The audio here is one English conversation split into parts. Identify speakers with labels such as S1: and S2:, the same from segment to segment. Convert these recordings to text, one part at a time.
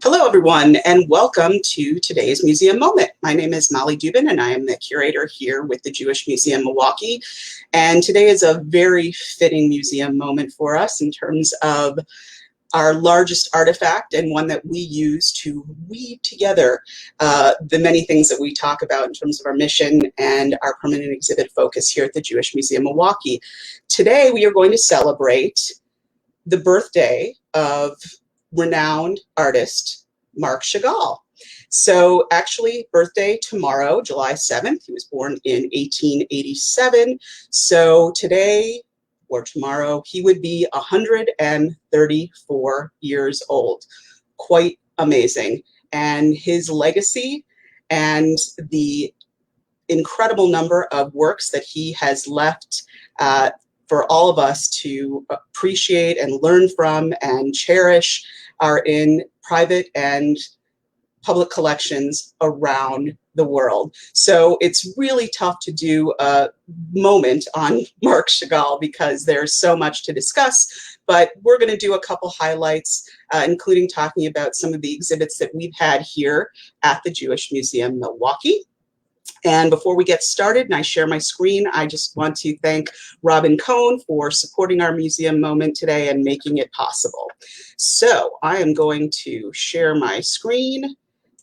S1: Hello, everyone, and welcome to today's Museum Moment. My name is Molly Dubin, and I am the curator here with the Jewish Museum Milwaukee. And today is a very fitting museum moment for us in terms of our largest artifact and one that we use to weave together the many things that we talk about in terms of our mission and our permanent exhibit focus here at the Jewish Museum Milwaukee. Today, we are going to celebrate the birthday of renowned artist Marc Chagall. So actually, birthday tomorrow, July 7th. He was born in 1887. So today or tomorrow, he would be 134 years old. Quite amazing. And his legacy and the incredible number of works that he has left for all of us to appreciate and learn from and cherish are in private and public collections around the world. So it's really tough to do a moment on Marc Chagall because there's so much to discuss, but we're going to do a couple highlights, including talking about some of the exhibits that we've had here at the Jewish Museum Milwaukee. And before we get started and I share my screen, I just want to thank Robin Cohn for supporting our museum moment today and making it possible. So I am going to share my screen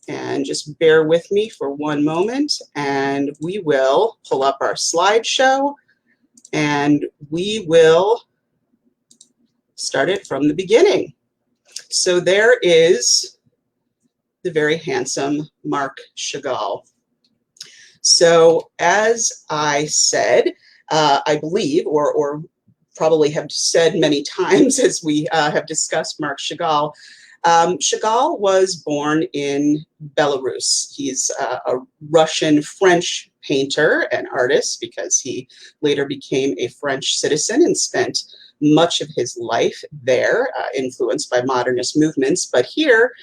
S1: and just bear with me for one moment, and we will pull up our slideshow and we will start it from the beginning. So there is the very handsome Marc Chagall. So as I said, I believe, or probably have said many times as we have discussed Marc Chagall, Chagall was born in Belarus. He's a Russian-French painter and artist because he later became a French citizen and spent much of his life there, influenced by modernist movements. But here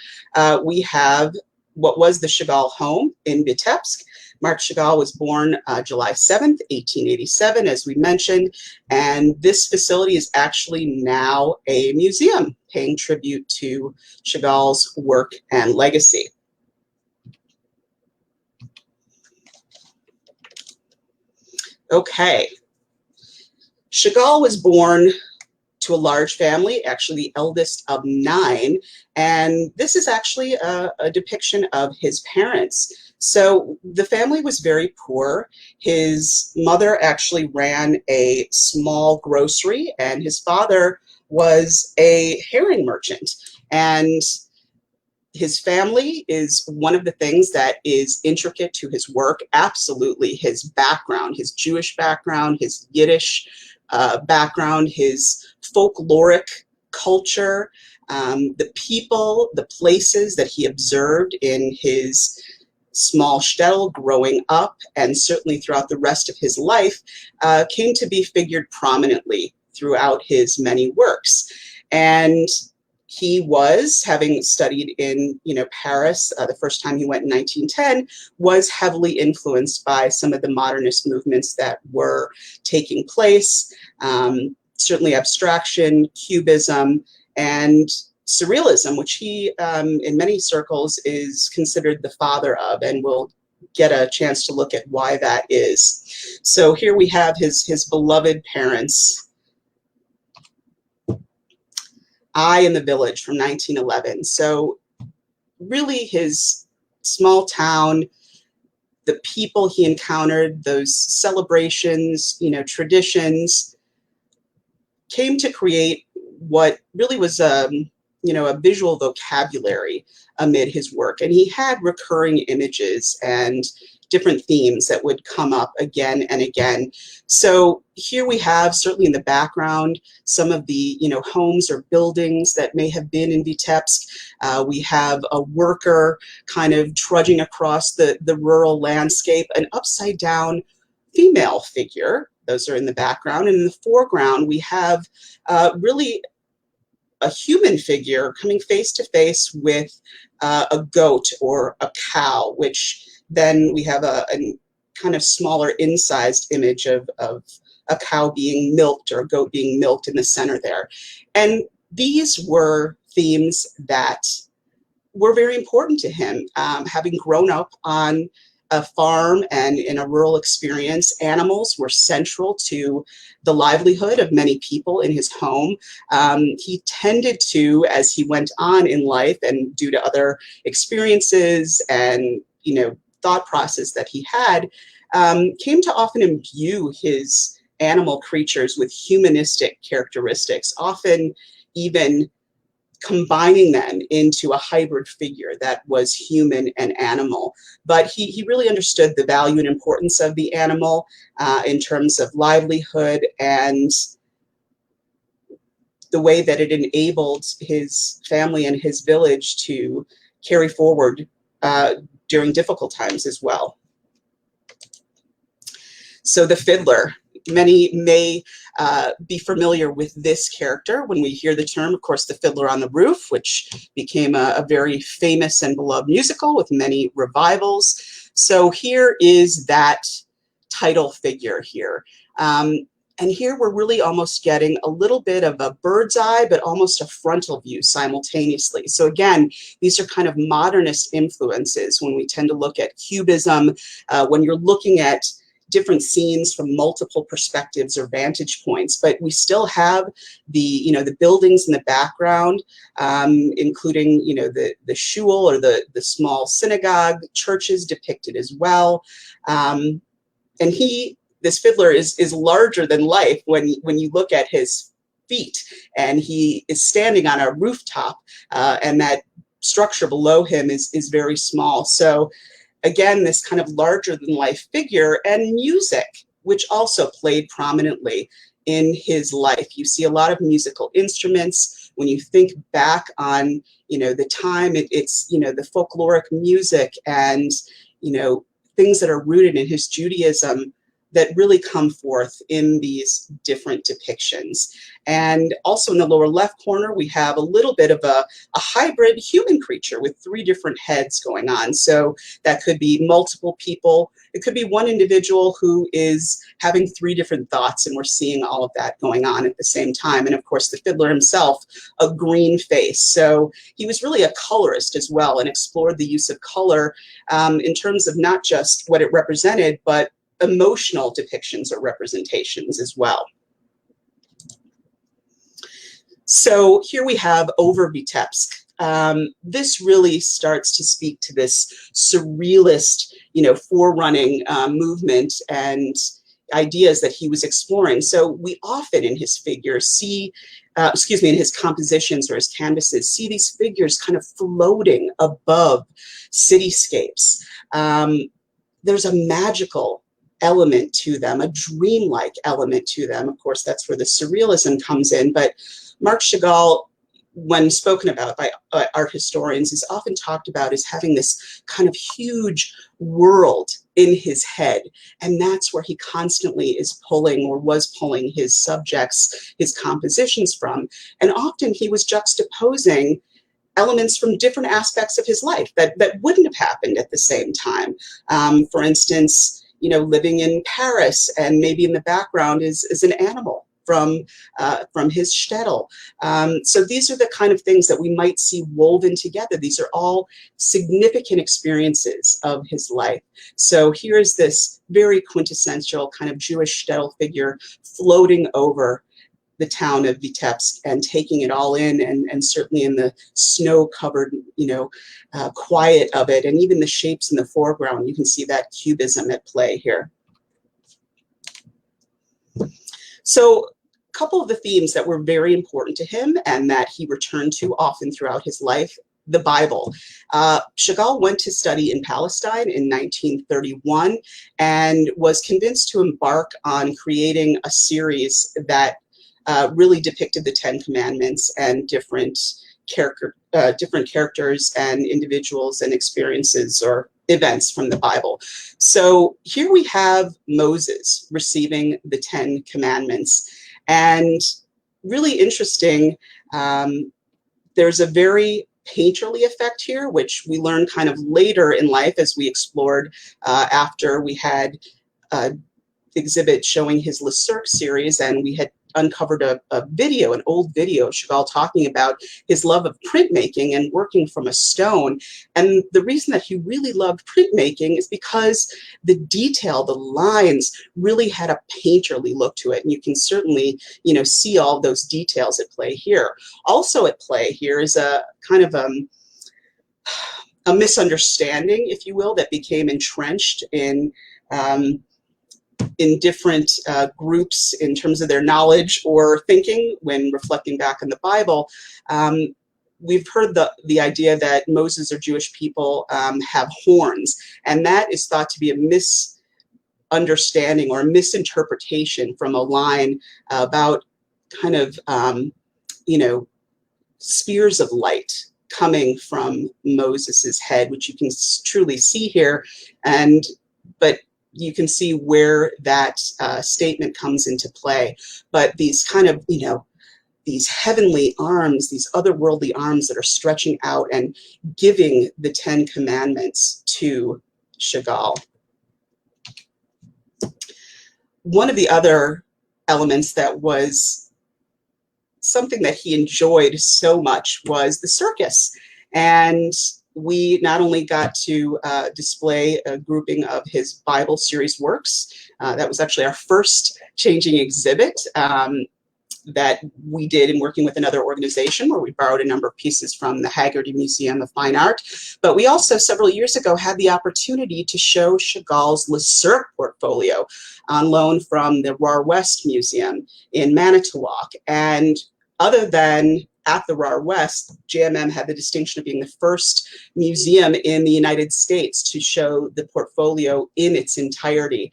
S1: we have what was the Chagall home in Vitebsk. Marc Chagall was born July 7th, 1887, as we mentioned, and this facility is actually now a museum paying tribute to Chagall's work and legacy. Okay, Chagall was born to a large family, actually the eldest of 9, and this is actually a depiction of his parents. So the family was very poor. His mother actually ran a small grocery, and his father was a herring merchant. And his family is one of the things that is intricate to his work. Absolutely, his background, his Jewish background, his Yiddish background, his folkloric culture, the people, the places that he observed in his small shtetl growing up, and certainly throughout the rest of his life, came to be figured prominently throughout his many works. And he was, having studied in Paris, the first time he went in 1910, was heavily influenced by some of the modernist movements that were taking place, certainly abstraction, cubism, and Surrealism, which he, in many circles, is considered the father of, and we'll get a chance to look at why that is. So here we have his beloved parents. I in the Village from 1911. So really his small town, the people he encountered, those celebrations, traditions, came to create what really was a visual vocabulary amid his work. And he had recurring images and different themes that would come up again and again. So here we have, certainly in the background, some of the homes or buildings that may have been in Vitebsk. We have a worker kind of trudging across the rural landscape, an upside down female figure. Those are in the background. And in the foreground, we have really a human figure coming face to face with a goat or a cow, which then we have a kind of smaller incised image of a cow being milked or a goat being milked in the center there. And these were themes that were very important to him. Having grown up on a farm and in a rural experience, animals were central to the livelihood of many people in his home. He tended to, as he went on in life and due to other experiences and, thought process that he had, came to often imbue his animal creatures with humanistic characteristics, often even combining them into a hybrid figure that was human and animal. But he really understood the value and importance of the animal in terms of livelihood and the way that it enabled his family and his village to carry forward during difficult times as well. So the fiddler. Many may be familiar with this character when we hear the term, of course, the Fiddler on the Roof, which became a very famous and beloved musical with many revivals. So here is that title figure here. And here we're really almost getting a little bit of a bird's eye, but almost a frontal view simultaneously. So again, these are kind of modernist influences when we tend to look at cubism, when you're looking at different scenes from multiple perspectives or vantage points, but we still have the the buildings in the background, including the shul or the small synagogue, churches depicted as well, and this fiddler is larger than life when you look at his feet, and he is standing on a rooftop, and that structure below him is very small. So again, this kind of larger than life figure, and music, which also played prominently in his life. You see a lot of musical instruments. When you think back on, the time, it's the folkloric music and, things that are rooted in his Judaism that really come forth in these different depictions. And also in the lower left corner, we have a little bit of a hybrid human creature with 3 different heads going on. So that could be multiple people. It could be one individual who is having 3 different thoughts, and we're seeing all of that going on at the same time. And of course, the fiddler himself, a green face. So he was really a colorist as well and explored the use of color in terms of not just what it represented, but emotional depictions or representations as well. So here we have Over Vitebsk. This really starts to speak to this surrealist, forerunning movement and ideas that he was exploring. So we often in his figures see, in his compositions or his canvases, see these figures kind of floating above cityscapes. There's a magical element to them, a dreamlike element to them. Of course, that's where the surrealism comes in. But Marc Chagall, when spoken about by art historians, is often talked about as having this kind of huge world in his head. And that's where he constantly is pulling, or was pulling, his subjects, his compositions from. And often he was juxtaposing elements from different aspects of his life that wouldn't have happened at the same time. For instance, living in Paris, and maybe in the background is an animal from his shtetl. So these are the kind of things that we might see woven together. These are all significant experiences of his life. So here's this very quintessential kind of Jewish shtetl figure floating over the town of Vitebsk and taking it all in, and certainly in the snow-covered, quiet of it, and even the shapes in the foreground, you can see that cubism at play here. So a couple of the themes that were very important to him and that he returned to often throughout his life: the Bible. Chagall went to study in Palestine in 1931 and was convinced to embark on creating a series that really depicted the 10 Commandments and different characters and individuals and experiences or events from the Bible. So here we have Moses receiving the 10 Commandments. And really interesting, there's a very painterly effect here, which we learned kind of later in life as we explored after we had exhibit showing his Le Cirque series, and we had uncovered a video, an old video of Chagall talking about his love of printmaking and working from a stone. And the reason that he really loved printmaking is because the detail, the lines really had a painterly look to it. And you can certainly, see all those details at play here. Also at play here is a kind of a misunderstanding, if you will, that became entrenched in different groups in terms of their knowledge or thinking when reflecting back on the Bible. We've heard the idea that Moses or Jewish people have horns, and that is thought to be a misunderstanding or a misinterpretation from a line about kind of, spears of light coming from Moses's head, which you can truly see here, but you can see where that statement comes into play. But these kind of, these heavenly arms, these otherworldly arms that are stretching out and giving the 10 Commandments to Chagall. One of the other elements that was something that he enjoyed so much was the circus. And we not only got to display a grouping of his Bible series works, that was actually our first changing exhibit that we did in working with another organization, where we borrowed a number of pieces from the Haggerty Museum of Fine Art. But we also, several years ago, had the opportunity to show Chagall's Le Cirque portfolio on loan from the Raar West Museum in Manitowoc. And other than at the Raar West, JMM had the distinction of being the first museum in the United States to show the portfolio in its entirety.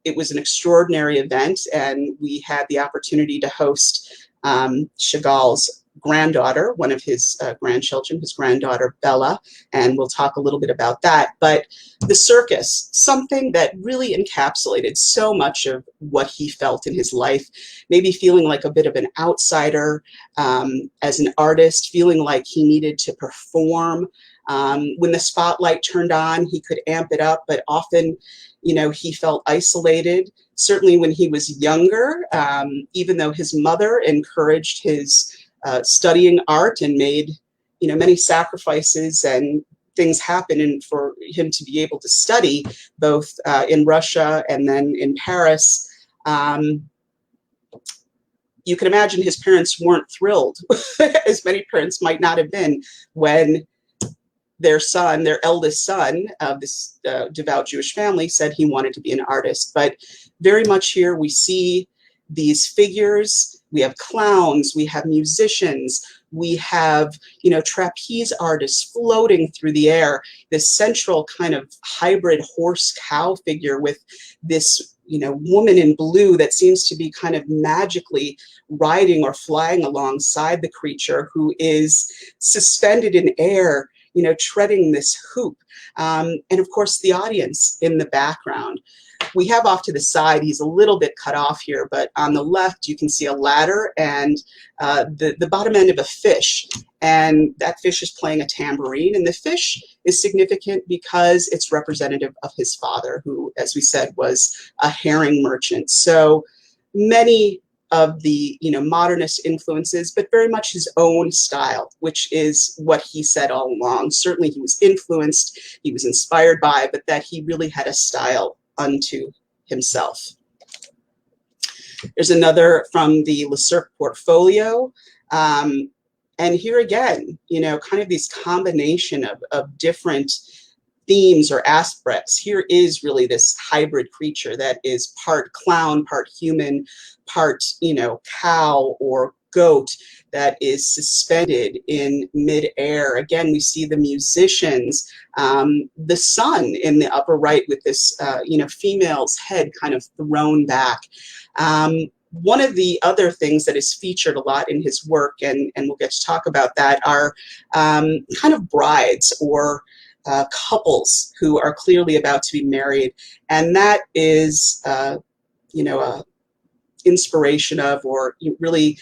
S1: It was an extraordinary event, and we had the opportunity to host Chagall's granddaughter, one of his grandchildren, his granddaughter Bella, and we'll talk a little bit about that. But the circus, something that really encapsulated so much of what he felt in his life, maybe feeling like a bit of an outsider as an artist, feeling like he needed to perform. When the spotlight turned on, he could amp it up, but often, he felt isolated. Certainly when he was younger, even though his mother encouraged his studying art and made, many sacrifices and things happen for him to be able to study both in Russia and then in Paris. You can imagine his parents weren't thrilled, as many parents might not have been, when their son, their eldest son of this devout Jewish family, said he wanted to be an artist. But very much here we see these figures. We have clowns, we have musicians, we have, trapeze artists floating through the air, this central kind of hybrid horse-cow figure with this, woman in blue that seems to be kind of magically riding or flying alongside the creature, who is suspended in air, treading this hoop. And of course, the audience in the background. We have off to the side, he's a little bit cut off here, but on the left, you can see a ladder and the bottom end of a fish. And that fish is playing a tambourine. And the fish is significant because it's representative of his father, who, as we said, was a herring merchant. So many of the modernist influences, but very much his own style, which is what he said all along. Certainly he was influenced, he was inspired by, but that he really had a style unto himself. There's another from the Le Cirque portfolio. And here again, kind of this combination of different themes or aspects. Here is really this hybrid creature that is part clown, part human, part, cow or goat that is suspended in midair. Again, we see the musicians, the sun in the upper right with this, female's head kind of thrown back. One of the other things that is featured a lot in his work, and we'll get to talk about that, are kind of brides or couples who are clearly about to be married. And that is, a inspiration of, or really,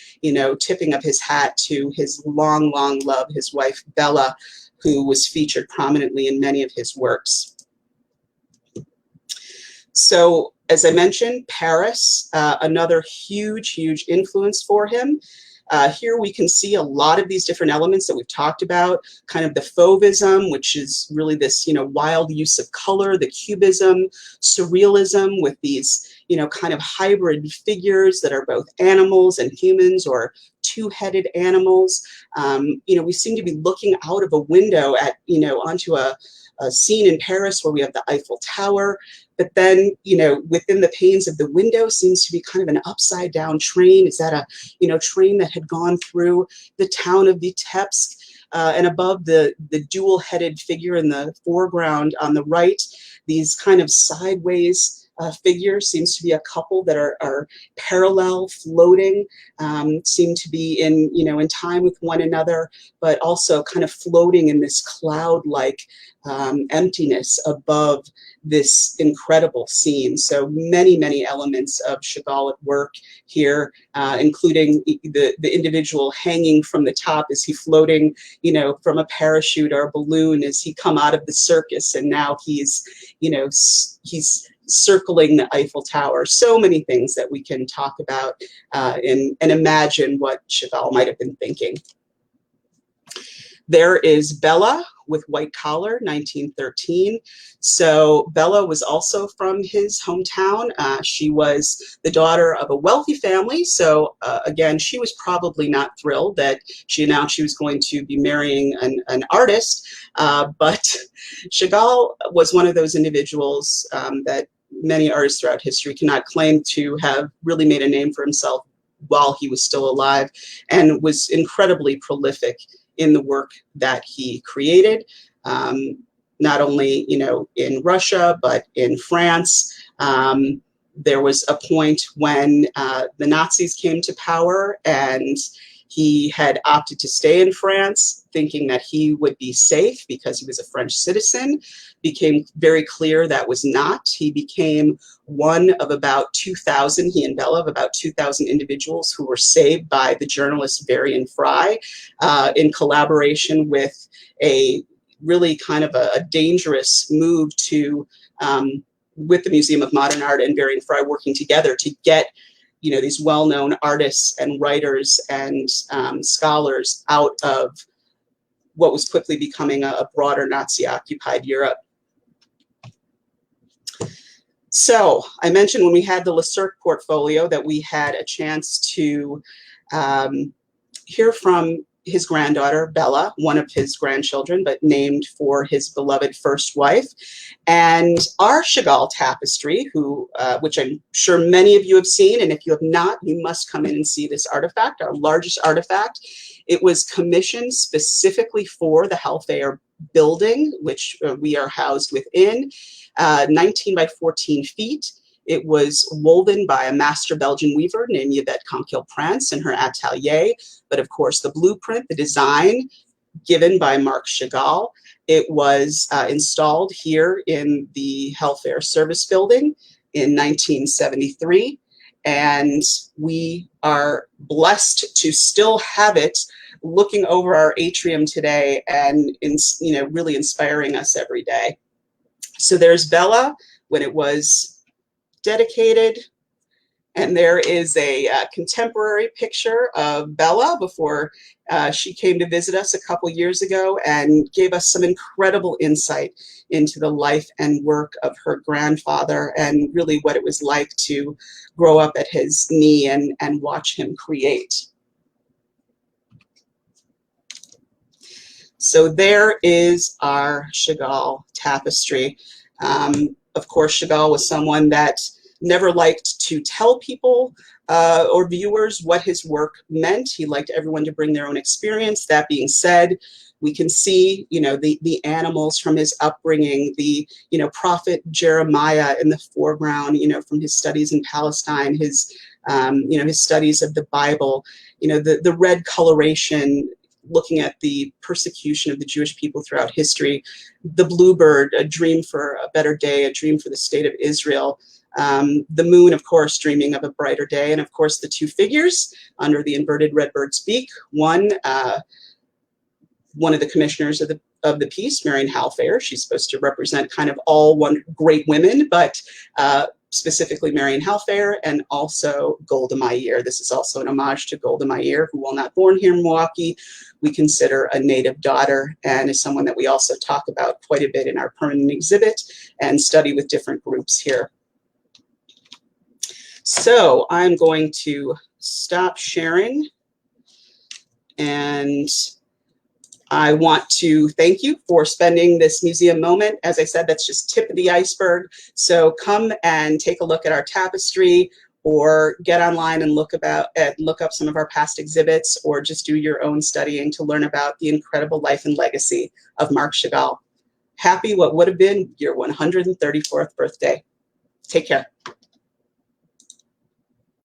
S1: tipping of his hat to his long, long love, his wife, Bella, who was featured prominently in many of his works. So As I mentioned, Paris, another huge influence for him. Here we can see a lot of these different elements that we've talked about, kind of the fauvism, which is really this, wild use of color, the cubism, surrealism with these, kind of hybrid figures that are both animals and humans or two-headed animals. We seem to be looking out of a window at, onto a scene in Paris where we have the Eiffel Tower. But then, within the panes of the window seems to be kind of an upside down train. Is that a, train that had gone through the town of Vitebsk? And above the dual-headed figure in the foreground on the right, these kind of sideways figures seems to be a couple that are parallel, floating, seem to be in time with one another, but also kind of floating in this cloud-like emptiness above this incredible scene. So many elements of Chagall at work here, including the individual hanging from the top. Is he floating, from a parachute or a balloon? As he come out of the circus and now he's circling the Eiffel Tower? So many things that we can talk about and imagine what Chagall might have been thinking. There is Bella with White Collar, 1913. So Bella was also from his hometown. She was the daughter of a wealthy family. So again, she was probably not thrilled that she announced she was going to be marrying an artist. But Chagall was one of those individuals that many artists throughout history cannot claim to have really made a name for himself while he was still alive, and was incredibly prolific in the work that he created, not only in Russia, but in France. There was a point when the Nazis came to power, and he had opted to stay in France, thinking that he would be safe because he was a French citizen. Became very clear that was not. He became one of about 2,000, he and Bella, of about 2,000 individuals who were saved by the journalist Varian Fry in collaboration with a really kind of a dangerous move to, with the Museum of Modern Art and Varian Fry working together to get these well-known artists and writers and scholars out of what was quickly becoming a broader Nazi-occupied Europe. So I mentioned when we had the Le Cirque portfolio that we had a chance to hear from his granddaughter, Bella, one of his grandchildren, but named for his beloved first wife. And our Chagall Tapestry, which I'm sure many of you have seen, and if you have not, you must come in and see this artifact, our largest artifact. It was commissioned specifically for the Hellfair building, which we are housed within, 19 by 14 feet. It was woven by a master Belgian weaver named Yvette Conquille-Prance in her atelier. But of course, the blueprint, the design, given by Marc Chagall. It was installed here in the Hellfair Service Building in 1973. And we are blessed to still have it looking over our atrium today and really inspiring us every day. So there's Bella when it was dedicated, and there is a contemporary picture of Bella before she came to visit us a couple years ago and gave us some incredible insight into the life and work of her grandfather and really what it was like to grow up at his knee and watch him create. So there is our Chagall tapestry. Of course, Chagall was someone that never liked to tell people or viewers what his work meant. He liked everyone to bring their own experience. That being said, we can see, the animals from his upbringing, the, prophet Jeremiah in the foreground, from his studies in Palestine, his, his studies of the Bible, the red coloration, looking at the persecution of the Jewish people throughout history, the bluebird, a dream for a better day, a dream for the state of Israel, the moon, of course, dreaming of a brighter day, and of course the two figures under the inverted red bird's beak, one of the commissioners of the piece, Marion Hellfair. She's supposed to represent kind of all one great women, but specifically Marion Halfair, and also Golda Meir. This is also an homage to Golda Meir, who, while not born here in Milwaukee, we consider a native daughter, and is someone that we also talk about quite a bit in our permanent exhibit and study with different groups here. So I'm going to stop sharing, and I want to thank you for spending this museum moment. As I said, that's just tip of the iceberg. So come and take a look at our tapestry, or get online and look up some of our past exhibits, or just do your own studying to learn about the incredible life and legacy of Marc Chagall. Happy what would have been your 134th birthday. Take care.